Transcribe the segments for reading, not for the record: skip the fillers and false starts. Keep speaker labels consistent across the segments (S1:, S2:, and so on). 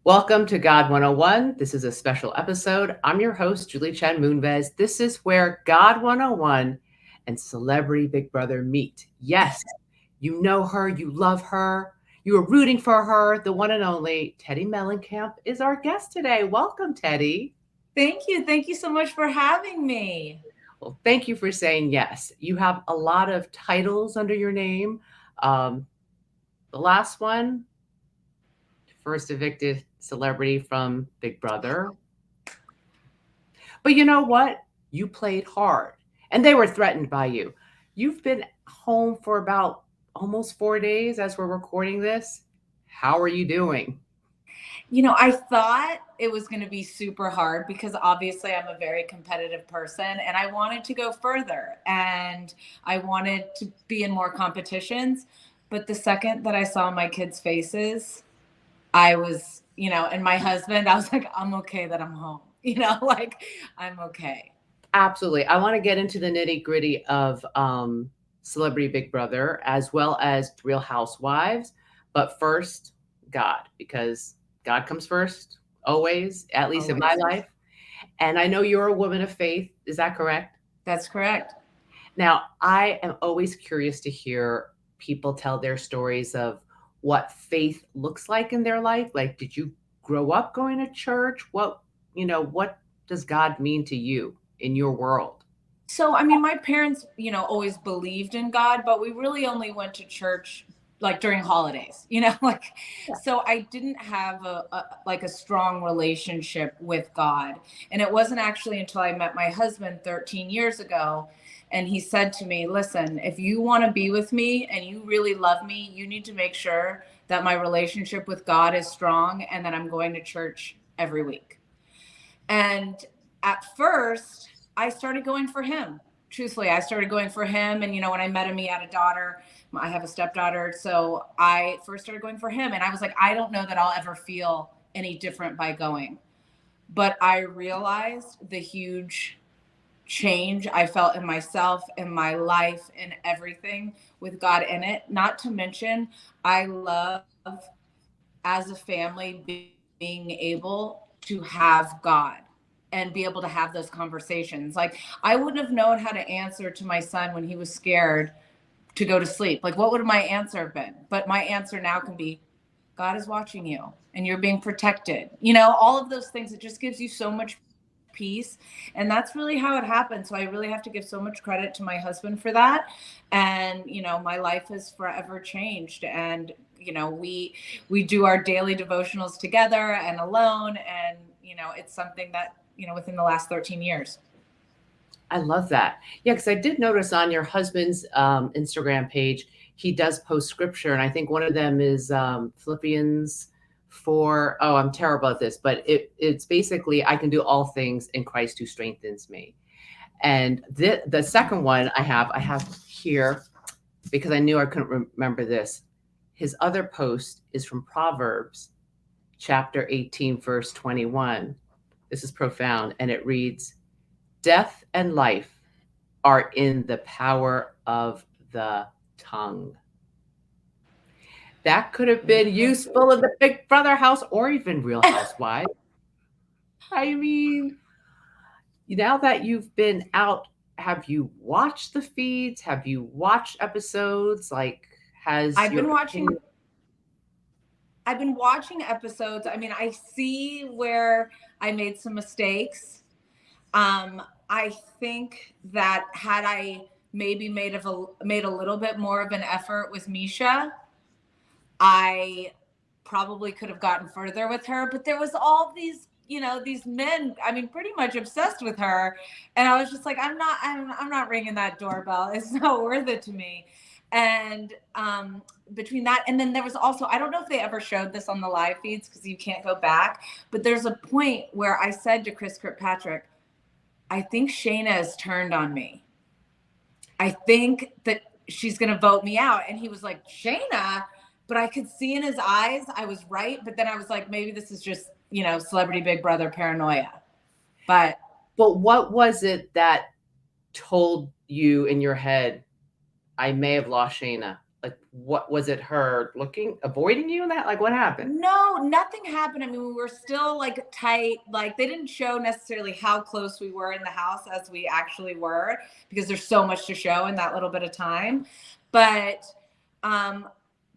S1: Welcome to God 101. This is a special episode. I'm your host, Julie Chen Moonves. This is where God 101 and Celebrity Big Brother meet. Yes, you know her, you love her, you are rooting for her. The one and only Teddi Mellencamp is our guest today. Welcome, Teddi.
S2: Thank you. Thank you so much for having me.
S1: Well, thank you for saying yes. You have a lot of titles under your name. Um, the last one, first evicted celebrity from Big Brother. But you know what? You played hard and they were threatened by you. You've been home for about almost 4 days as we're recording this. How are you doing?
S2: I thought it was going to be super hard because obviously I'm a very competitive person and I wanted to go further and I wanted to be in more competitions. But the second that I saw my kids' faces, I was, and my husband, I was like, I'm okay that I'm home, like I'm okay.
S1: Absolutely. I want to get into the nitty gritty of Celebrity Big Brother as well as Real Housewives. But first, God, because God comes first, always, at least in my
S2: Always.
S1: life. And I know you're a woman of faith. Is that correct?
S2: That's correct.
S1: Now, I am always curious to hear people tell their stories of what faith looks like in their life. Like, did you grow up going to church? What does God mean to you in your world?
S2: So, I mean, my parents, always believed in God, but we really only went to church like during holidays, like so I didn't have a strong relationship with God. And it wasn't actually until I met my husband 13 years ago and he said to me, "Listen, if you want to be with me and you really love me, you need to make sure that my relationship with God is strong and that I'm going to church every week." And at first, I started going for him. Truthfully, I started going for him. And, when I met him, he had a daughter. I have a stepdaughter. So I first started going for him. And I was like, I don't know that I'll ever feel any different by going. But I realized the huge change I felt in myself, in my life, in everything with God in it. Not to mention, I love as a family being able to have God and be able to have those conversations. Like, I wouldn't have known how to answer to my son when he was scared to go to sleep. Like, what would my answer have been? But my answer now can be, God is watching you and you're being protected. All of those things. It just gives you so much peace. And that's really how it happened. So I really have to give so much credit to my husband for that. And, my life has forever changed. And, we do our daily devotionals together and alone. And, it's something that, within the last 13 years.
S1: I love that. Yeah, because I did notice on your husband's Instagram page, he does post scripture. And I think one of them is Philippians 4. Oh, I'm terrible at this, but it's basically, I can do all things in Christ who strengthens me. And the second one I have here because I knew I couldn't remember this. His other post is from Proverbs chapter 18, verse 21. This is profound. And it reads, Death and life are in the power of the tongue. That could have been useful in the Big Brother house or even Real Housewives. I mean, now that you've been out, have you watched the feeds? Have you watched episodes? Like, has
S2: I've
S1: your
S2: been watching
S1: opinion?
S2: I've been watching episodes. I mean, I see where I made some mistakes. I think that had I maybe made a little bit more of an effort with Misha, I probably could have gotten further with her. But there was all these men, I mean, pretty much obsessed with her. And I was just like, I'm not ringing that doorbell. It's not worth it to me. And between that, and then there was also, I don't know if they ever showed this on the live feeds because you can't go back, but there's a point where I said to Chris Kirkpatrick, I think Shayna has turned on me. I think that she's going to vote me out. And he was like, Shayna? But I could see in his eyes, I was right. But then I was like, maybe this is just, Celebrity Big Brother paranoia. But
S1: What was it that told you in your head, I may have lost Shayna? Like, what was it, her avoiding you in that? Like, what happened?
S2: No, nothing happened. I mean, we were still like tight. Like they didn't show necessarily how close we were in the house as we actually were, because there's so much to show in that little bit of time. But um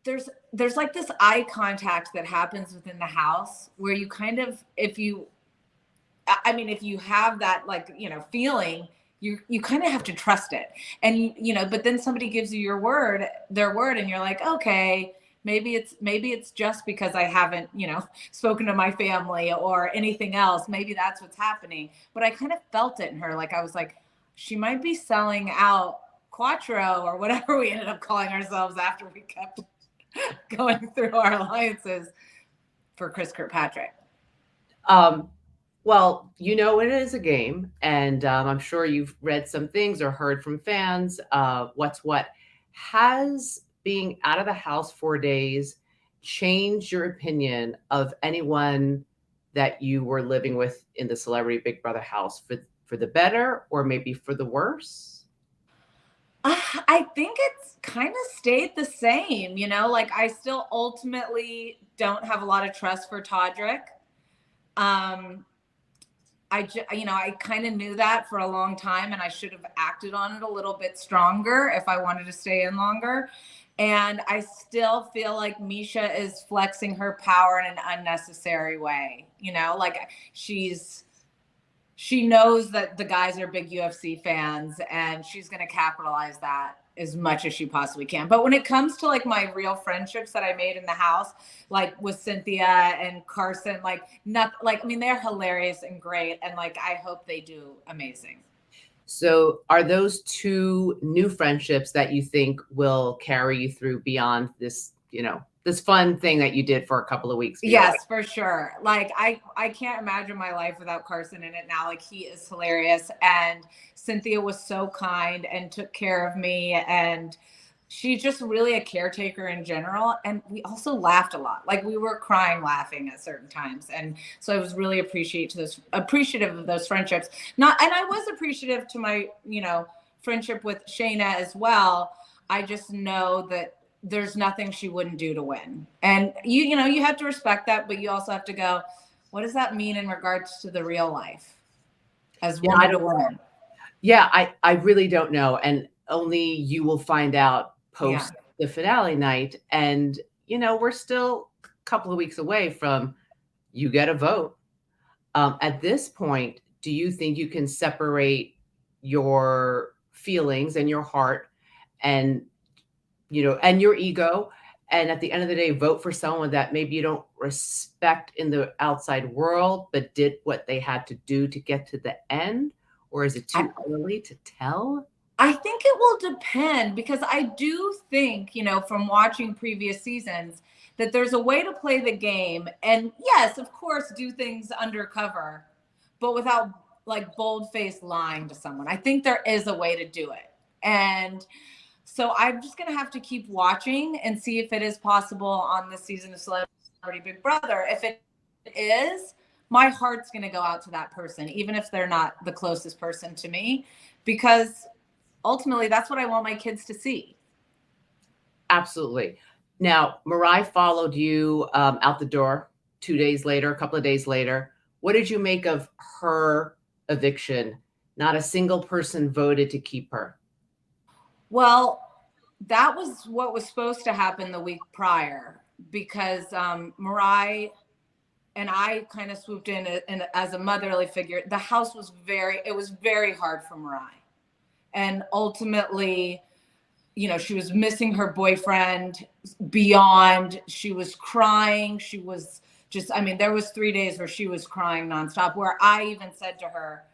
S2: there's like this eye contact that happens within the house where you kind of, if you have that, like, feeling, you kind of have to trust it. And but then somebody gives you their word, and you're like, okay, maybe it's just because I haven't, spoken to my family or anything else. Maybe that's what's happening. But I kind of felt it in her. Like I was like, she might be selling out Quattro or whatever we ended up calling ourselves after we kept going through our alliances for Chris Kirkpatrick.
S1: Um, well, it is a game, and I'm sure you've read some things or heard from fans. What's what? Has being out of the house 4 days changed your opinion of anyone that you were living with in the Celebrity Big Brother house, for the better or maybe for the worse?
S2: I think it's kind of stayed the same, like I still ultimately don't have a lot of trust for Todrick. Um, I kind of knew that for a long time, and I should have acted on it a little bit stronger if I wanted to stay in longer. And I still feel like Misha is flexing her power in an unnecessary way. Like she knows that the guys are big UFC fans, and she's going to capitalize that as much as she possibly can. But when it comes to like my real friendships that I made in the house, like with Cynthia and Carson, they're hilarious and great. And like, I hope they do amazing.
S1: So are those two new friendships that you think will carry you through beyond this, this fun thing that you did for a couple of weeks?
S2: Yes, for sure. Like I can't imagine my life without Carson in it now. Like he is hilarious, and Cynthia was so kind and took care of me, and she's just really a caretaker in general. And we also laughed a lot. Like we were crying laughing at certain times. And so I was really appreciative of those friendships. And I was appreciative to my, friendship with Shayna as well. I just know that there's nothing she wouldn't do to win. And you have to respect that, but you also have to go, what does that mean in regards to the real life as woman to woman?
S1: Yeah, I really don't know. And only you will find out post the finale night. And, we're still a couple of weeks away from you get a vote. At this point, do you think you can separate your feelings and your heart and, and your ego, and at the end of the day, vote for someone that maybe you don't respect in the outside world, but did what they had to do to get to the end? Or is it too early to tell?
S2: I think it will depend, because I do think, from watching previous seasons, that there's a way to play the game. And yes, of course, do things undercover, but without like bold-faced lying to someone. I think there is a way to do it. And so I'm just going to have to keep watching and see if it is possible on this season of Celebrity Big Brother. If it is, my heart's going to go out to that person, even if they're not the closest person to me, because ultimately that's what I want my kids to see.
S1: Absolutely. Now, Mariah followed you out the door a couple of days later. What did you make of her eviction? Not a single person voted to keep her.
S2: Well, that was what was supposed to happen the week prior, because Mariah and I kind of swooped in as a motherly figure. The house was very hard for Mariah. And ultimately, she was missing her boyfriend beyond. She was crying. She was just, there was 3 days where she was crying nonstop, where I even said to her,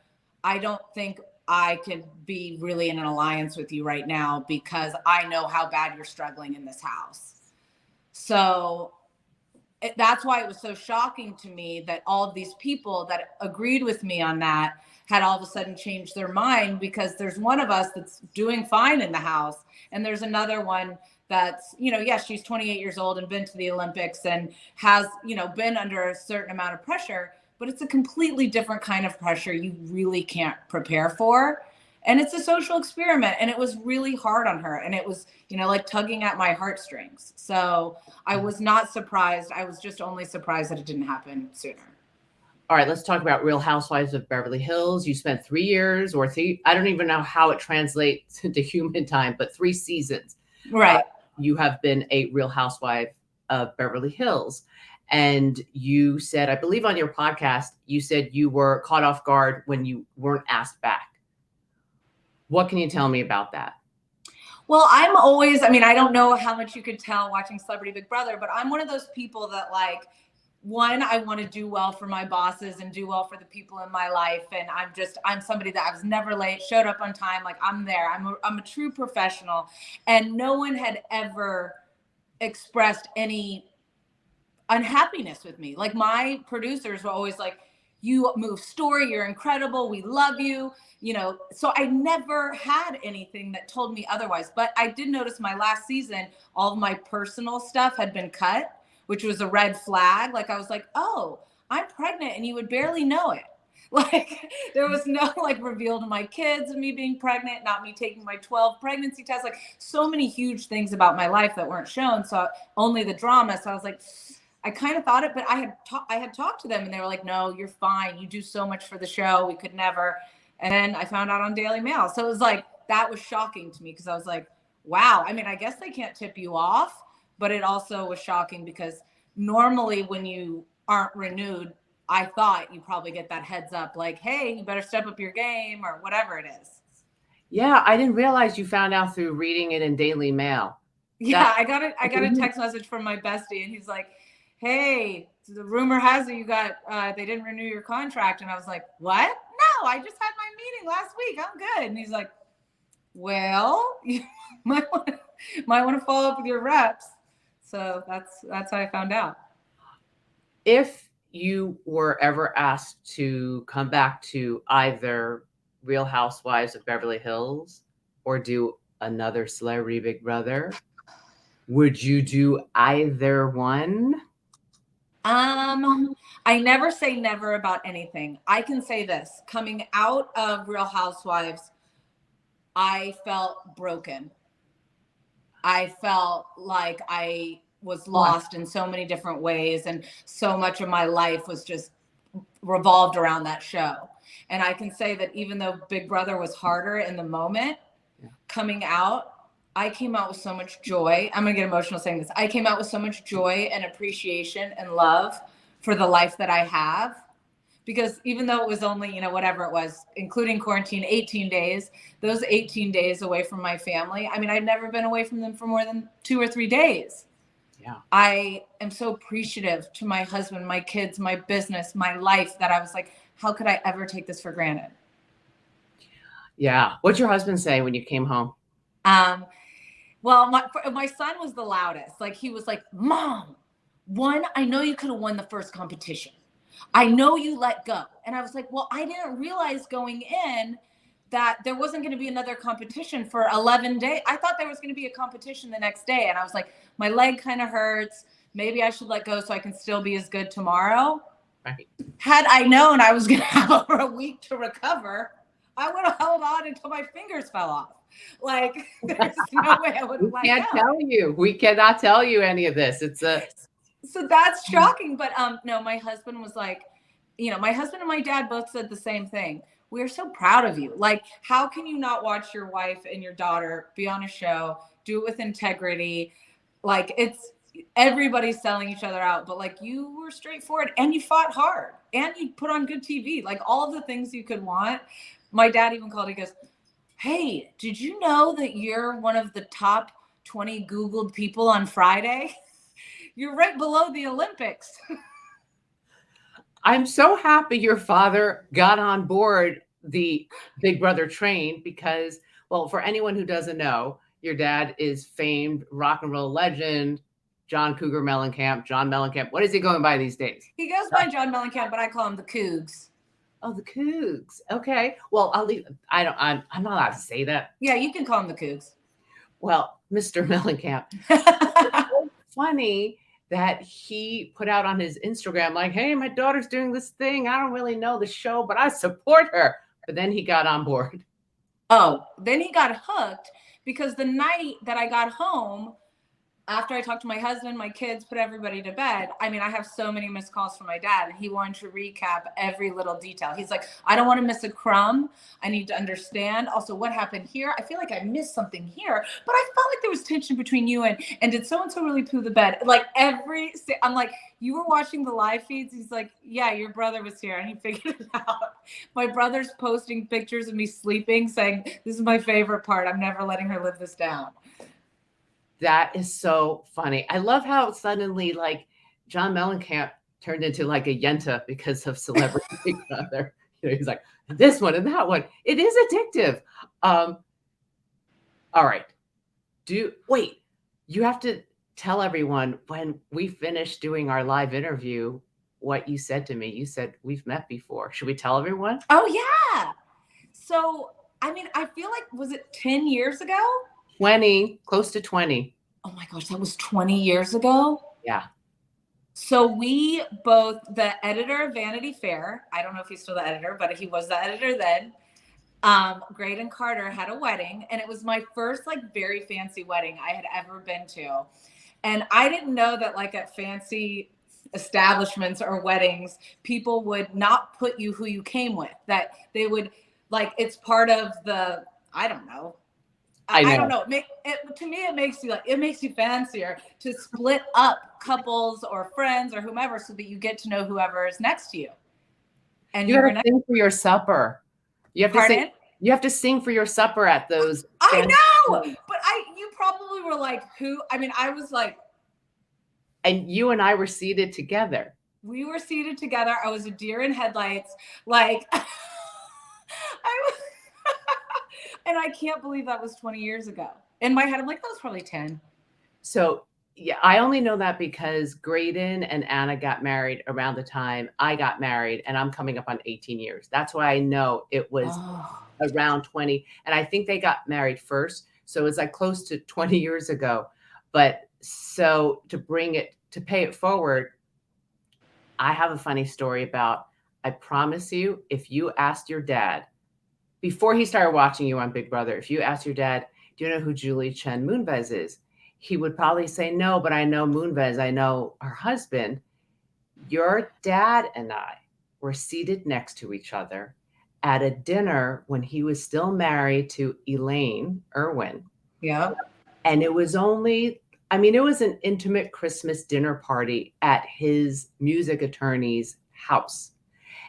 S2: I don't think I could be really in an alliance with you right now, because I know how bad you're struggling in this house. So that's why it was so shocking to me that all of these people that agreed with me on that had all of a sudden changed their mind, because there's one of us that's doing fine in the house, and there's another one that's, yes, she's 28 years old and been to the Olympics and has, been under a certain amount of pressure, but it's a completely different kind of pressure you really can't prepare for. And it's a social experiment, and it was really hard on her, and it was, like tugging at my heartstrings. So I was not surprised. I was just only surprised that it didn't happen sooner.
S1: All right, let's talk about Real Housewives of Beverly Hills. You spent 3 years or I don't even know how it translates into human time, but 3 seasons.
S2: Right.
S1: You have been a Real Housewife of Beverly Hills. And you said, I believe on your podcast, you said you were caught off guard when you weren't asked back. What can you tell me about that?
S2: Well, I'm always, I don't know how much you could tell watching Celebrity Big Brother, but I'm one of those people that, like, one, I want to do well for my bosses and do well for the people in my life. And I'm somebody that I was never late, showed up on time. Like, I'm there. I'm a true professional. And no one had ever expressed any unhappiness with me. Like, my producers were always like, you move story, you're incredible, we love you, so I never had anything that told me otherwise. But I did notice my last season, all of my personal stuff had been cut, which was a red flag. Like, I was like, oh, I'm pregnant and you would barely know it. Like, there was no reveal to my kids of me being pregnant, not me taking my 12 pregnancy tests, like so many huge things about my life that weren't shown. So only the drama. So I was like, I kind of thought it, but I had talked to them and they were like, no, you're fine. You do so much for the show. We could never. And then I found out on Daily Mail. So it was like, that was shocking to me because I was like, wow. I guess they can't tip you off, but it also was shocking because normally when you aren't renewed, I thought you probably get that heads up, like, hey, you better step up your game or whatever it is.
S1: Yeah, I didn't realize you found out through reading it in Daily Mail.
S2: Yeah, I got a text message from my bestie and he's like, hey, the rumor has it you got, they didn't renew your contract. And I was like, what? No, I just had my meeting last week. I'm good. And he's like, well, you might want to follow up with your reps. So that's how I found out.
S1: If you were ever asked to come back to either Real Housewives of Beverly Hills or do another Celebrity Big Brother, would you do either one?
S2: I never say never about anything. I can say this. Coming out of Real Housewives, I felt broken. I felt like I was lost in so many different ways, and so much of my life was just revolved around that show. And I can say that even though Big Brother was harder in the moment, coming out, I came out with so much joy. I'm going to get emotional saying this. I came out with so much joy and appreciation and love for the life that I have. Because even though it was only, whatever it was, including quarantine, 18 days, those 18 days away from my family, I'd never been away from them for more than 2 or 3 days.
S1: Yeah.
S2: I am so appreciative to my husband, my kids, my business, my life, that I was like, how could I ever take this for granted?
S1: Yeah. What'd your husband say when you came home?
S2: Well, my son was the loudest. Like, he was like, Mom, I know you could have won the first competition. I know you let go. And I was like, well, I didn't realize going in that there wasn't going to be another competition for 11 days. I thought there was going to be a competition the next day. And I was like, my leg kind of hurts. Maybe I should let go so I can still be as good tomorrow.
S1: Right.
S2: Had I known I was going to have over a week to recover, I would have held on until my fingers fell off. Like, there's no way I would have let go.
S1: We can't tell you. We cannot tell you any of this.
S2: So that's shocking. But no, my husband was like, my husband and my dad both said the same thing. We're so proud of you. Like, how can you not watch your wife and your daughter be on a show, do it with integrity? Like, everybody's selling each other out, but like, you were straightforward and you fought hard and you put on good TV, like all of the things you could want. My dad even called, he goes, hey, did you know that you're one of the top 20 Googled people on Friday? You're right below the Olympics.
S1: I'm so happy your father got on board the Big Brother train because, well, for anyone who doesn't know, your dad is famed rock and roll legend, John Cougar Mellencamp, John Mellencamp. What is he going by these days?
S2: He goes by John Mellencamp, but I call him the Cougs.
S1: Oh, the Cougs. Okay. Well, I'll leave. I'm not allowed to say that.
S2: Yeah, you can call him the Cougs.
S1: Well, Mr. Mellencamp. It's so funny that he put out on his Instagram, like, hey, my daughter's doing this thing. I don't really know the show, but I support her. But then he got on board.
S2: Oh, then he got hooked because the night that I got home, after I talked to my husband, my kids, put everybody to bed, I mean, I have so many missed calls from my dad, and he wanted to recap every little detail. He's like, I don't want to miss a crumb. I need to understand. Also, what happened here? I feel like I missed something here, but I felt like there was tension between you and did so-and-so really poo the bed? Like I'm like, you were watching the live feeds? He's like, yeah, your brother was here, and he figured it out. My brother's posting pictures of me sleeping, saying, this is my favorite part. I'm never letting her live this down.
S1: That is so funny. I love how suddenly, like, John Mellencamp turned into like a Yenta because of Celebrity Big Brother. He's like, this one and that one. It is addictive. All right. Wait, you have to tell everyone when we finish doing our live interview what you said to me. You said, we've met before. Should we tell everyone?
S2: Oh, yeah. So, I mean, I feel like, was it 10 years ago?
S1: 20, close to 20.
S2: Oh my gosh, that was 20 years ago?
S1: Yeah.
S2: So we both, the editor of Vanity Fair, I don't know if he's still the editor, but he was the editor then. Graydon Carter had a wedding, and it was my first like very fancy wedding I had ever been to. And I didn't know that like at fancy establishments or weddings, people would not put you who you came with, that they would like, it's part of the, I don't know. I don't know. To me, it makes you fancier to split up couples or friends or whomever so that you get to know whoever is next to you. And
S1: you have to sing for your supper. You have
S2: Pardon?
S1: to sing. You have to sing for your supper at those.
S2: I know, but you probably were like, who? I mean, I was like.
S1: And you and I were seated together.
S2: We were seated together. I was a deer in headlights. Like, I was. And I can't believe that was 20 years ago. In my head, I'm like, that was probably 10.
S1: So, yeah, I only know that because Graydon and Anna got married around the time I got married, and I'm coming up on 18 years. That's why I know it was around 20. And I think they got married first. So it's like close to 20 years ago. But so to pay it forward, I have a funny story about, I promise you, if you asked your dad, before he started watching you on Big Brother, if you asked your dad, do you know who Julie Chen Moonves is? He would probably say, no, but I know Moonves. I know her husband. Your dad and I were seated next to each other at a dinner when he was still married to Elaine Irwin.
S2: Yeah.
S1: And it was only, I mean, it was an intimate Christmas dinner party at his music attorney's house.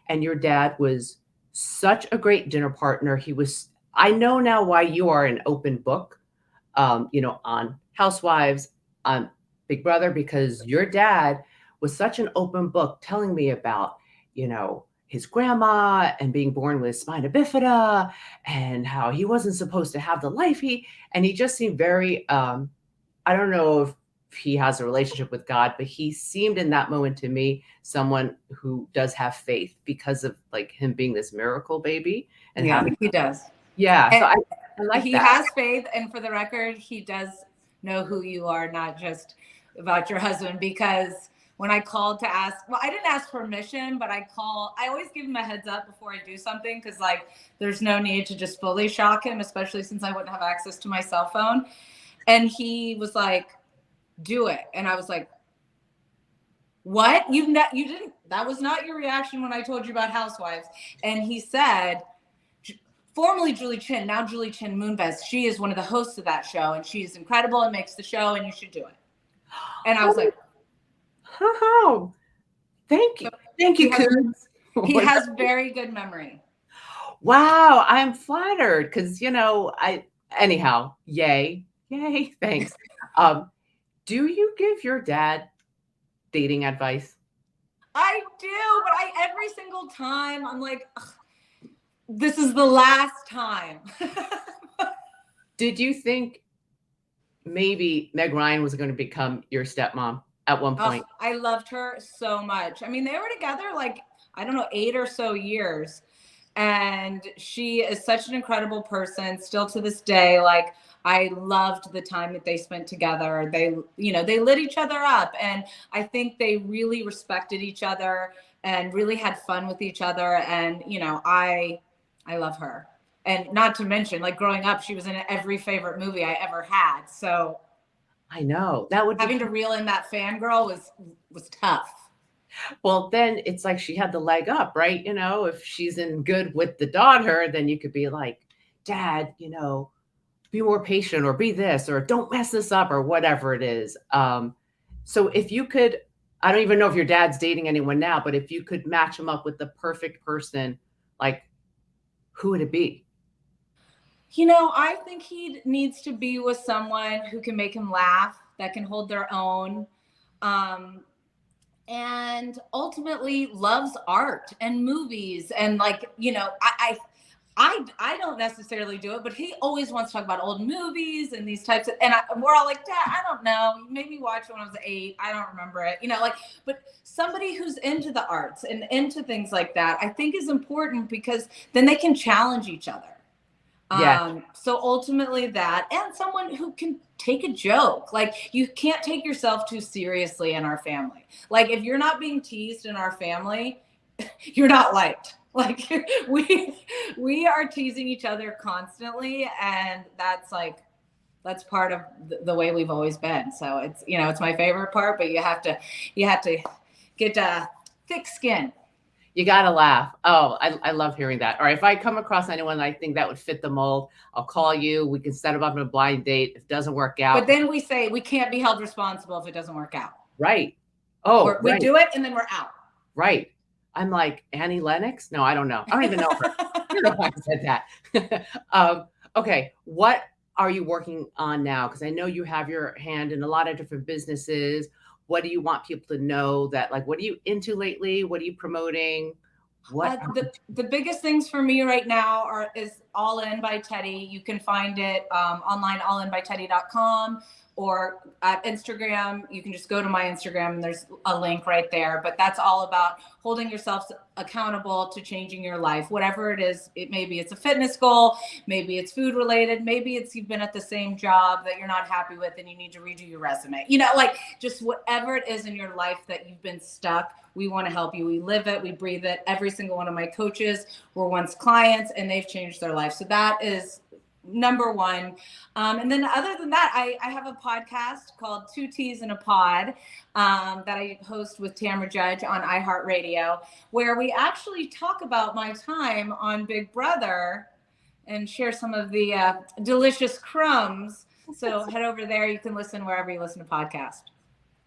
S1: And your dad was such a great dinner partner. I know now why you are an open book, on Housewives, on Big Brother, because your dad was such an open book telling me about, his grandma and being born with spina bifida and how he wasn't supposed to have the life and he just seemed very, I don't know if he has a relationship with God, but he seemed in that moment to me someone who does have faith because of like him being this miracle baby. And
S2: he does.
S1: Yeah.
S2: And
S1: so I like
S2: he
S1: that.
S2: has faith. And for the record, he does know who you are, not just about your husband, because when I called to ask, well, I didn't ask permission, but I always give him a heads up before I do something. Cause like, there's no need to just fully shock him, especially since I wouldn't have access to my cell phone. And he was like, do it. And I was like, what? You didn't, that was not your reaction when I told you about Housewives. And he said, formerly Julie Chen, now Julie Chen Moonves, she is one of the hosts of that show, and she is incredible and makes the show, and you should do it. And I was like,
S1: oh, thank you. Thank you, Coons.
S2: He has very good memory.
S1: Wow, I'm flattered because, anyhow, yay, thanks. Do you give your dad dating advice?
S2: I do, but every single time I'm like, this is the last time.
S1: Did you think maybe Meg Ryan was going to become your stepmom at one point?
S2: I loved her so much. I mean, they were together like, I don't know, 8 or so years. And she is such an incredible person still to this day. Like, I loved the time that they spent together. They lit each other up. And I think they really respected each other and really had fun with each other. And, I love her. And not to mention, like growing up, she was in every favorite movie I ever had. So
S1: I know that would
S2: having to reel in that fangirl was tough.
S1: Well, then it's like she had the leg up, right? You know, if she's in good with the daughter, then you could be like, Dad, you know, be more patient or be this or don't mess this up or whatever it is. So if you could, I don't even know if your dad's dating anyone now, but if you could match him up with the perfect person, like who would it be?
S2: You know, I think he needs to be with someone who can make him laugh, that can hold their own. Um, and ultimately loves art and movies and like I don't necessarily do it, but he always wants to talk about old movies and these types of, and we're all like, Dad, I don't know, maybe watched when I was 8, I don't remember it, like, but somebody who's into the arts and into things like that, I think is important because then they can challenge each other.
S1: Yeah.
S2: So ultimately that, and someone who can take a joke. Like you can't take yourself too seriously in our family. Like if you're not being teased in our family, you're not liked. Like we are teasing each other constantly, and that's part of the way we've always been. So it's my favorite part, but you have to get thick skin.
S1: You got to laugh. Oh, I love hearing that. All right. If I come across anyone I think that would fit the mold, I'll call you. We can set them up in a blind date. If it doesn't work out.
S2: But then we say we can't be held responsible if it doesn't work out.
S1: Right. Oh,
S2: we do it and then we're out.
S1: Right. I'm like, Annie Lennox? No, I don't know. I don't even know her. I don't know why I said that. Okay. What are you working on now? Because I know you have your hand in a lot of different businesses. What do you want people to know that, like, what are you into lately? What are you promoting?
S2: The biggest things for me right now is All In by Teddi. You can find it online, allinbyteddi.com, or at Instagram. You can just go to my Instagram and there's a link right there. But that's all about holding yourself accountable to changing your life, whatever it is. Maybe it's a fitness goal, maybe it's food related, maybe it's you've been at the same job that you're not happy with and you need to redo your resume. Like just whatever it is in your life that you've been stuck. We want to help you. We live it. We breathe it. Every single one of my coaches were once clients and they've changed their life. So that is number one. And then other than that, I have a podcast called 2 T's in a Pod that I host with Tamra Judge on iHeartRadio, where we actually talk about my time on Big Brother and share some of the delicious crumbs. So head over there. You can listen wherever you listen to podcasts.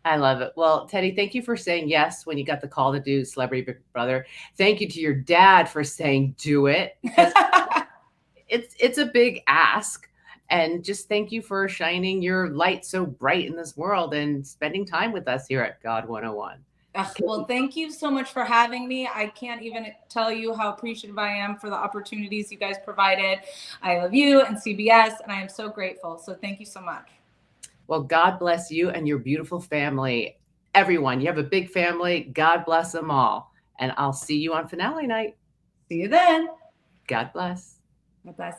S1: I love it. Well, Teddi, thank you for saying yes when you got the call to do Celebrity Big Brother. Thank you to your dad for saying do it. It's a big ask. And just thank you for shining your light so bright in this world and spending time with us here at God 101.
S2: Well, thank you so much for having me. I can't even tell you how appreciative I am for the opportunities you guys provided. I love you and CBS, and I am so grateful. So thank you so much.
S1: Well, God bless you and your beautiful family. Everyone, you have a big family. God bless them all. And I'll see you on finale night.
S2: See you then.
S1: God bless.
S2: God bless.